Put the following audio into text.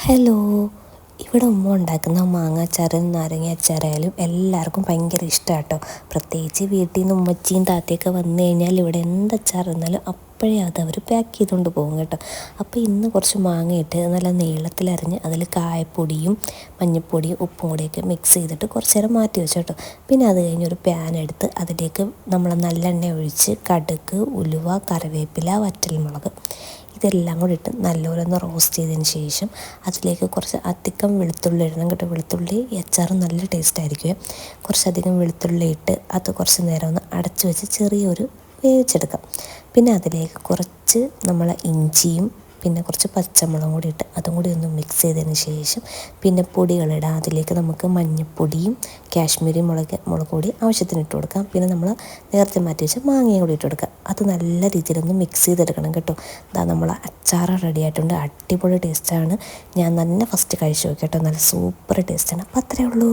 Hello. ഇവിടെ ഉമ്മ ഉണ്ടാക്കുന്ന മാങ്ങ അച്ചാറും നാരങ്ങ അച്ചാറായാലും എല്ലാവർക്കും ഭയങ്കര ഇഷ്ടമാണ് കേട്ടോ. പ്രത്യേകിച്ച് വീട്ടിൽ നിന്ന് ഉമ്മച്ചിയും താത്തയൊക്കെ വന്നു കഴിഞ്ഞാൽ ഇവിടെ എന്ത് അച്ചാർ തന്നാലും അപ്പോഴേ അവർ പാക്ക് ചെയ്തുകൊണ്ട് പോകും കേട്ടോ. അപ്പോൾ ഇന്ന് കുറച്ച് മാങ്ങയിട്ട് നല്ല നീളത്തിലരിഞ്ഞ് അതിൽ കായപ്പൊടിയും മഞ്ഞൾപ്പൊടിയും ഉപ്പും കൂടിയൊക്കെ മിക്സ് ചെയ്തിട്ട് കുറച്ച് നേരം മാറ്റി വെച്ചു കേട്ടോ. പിന്നെ അത് കഴിഞ്ഞ് ഒരു പാൻ എടുത്ത് അതിലേക്ക് നമ്മൾ നല്ലെണ്ണ ഒഴിച്ച് കടുക്, ഉലുവ, കറിവേപ്പില, വറ്റൽമുളക് ഇതെല്ലാം കൂടി ഇട്ട് നല്ലപോലെ ഒന്ന് റോസ്റ്റ് ചെയ്തതിന് ശേഷം അതിലേക്ക് കുറച്ച് അധികം വെളുത്തുള്ളി ഇടണം കേട്ടോ. വെളുത്തുള്ളി ഈ അച്ചാറ് നല്ല ടേസ്റ്റ് ആയിരിക്കും. കുറച്ചധികം വെളുത്തുള്ളി ഇട്ട് അത് കുറച്ച് നേരം ഒന്ന് അടച്ചു വെച്ച് ചെറിയൊരു വേവിച്ചെടുക്കാം. പിന്നെ അതിലേക്ക് കുറച്ച് നമ്മൾ ഇഞ്ചിയും പിന്നെ കുറച്ച് പച്ചമുളകും കൂടി ഇട്ട് അതും കൂടി ഒന്ന് മിക്സ് ചെയ്തതിന് ശേഷം പിന്നെ പൊടികളിടാം. അതിലേക്ക് നമുക്ക് മഞ്ഞൾപ്പൊടിയും കാശ്മീരി മുളക് പൊടി ആവശ്യത്തിന് ഇട്ട് കൊടുക്കാം. പിന്നെ നമ്മൾ നേരത്തെ മാറ്റി വെച്ച മാങ്ങയും കൂടി ഇട്ട് കൊടുക്കാം. അത് നല്ല രീതിയിലൊന്ന് മിക്സ് ചെയ്തെടുക്കണം കേട്ടോ. ഇതാ നമ്മൾ അച്ചാർ റെഡി ആയിട്ടുണ്ട്. അടിപൊളി ടേസ്റ്റാണ്. ഞാൻ തന്നെ ഫസ്റ്റ് കഴിച്ചു നോക്കി കേട്ടോ. നല്ല സൂപ്പർ ടേസ്റ്റാണ്. അപ്പോൾ അത്രയേ ഉള്ളൂ.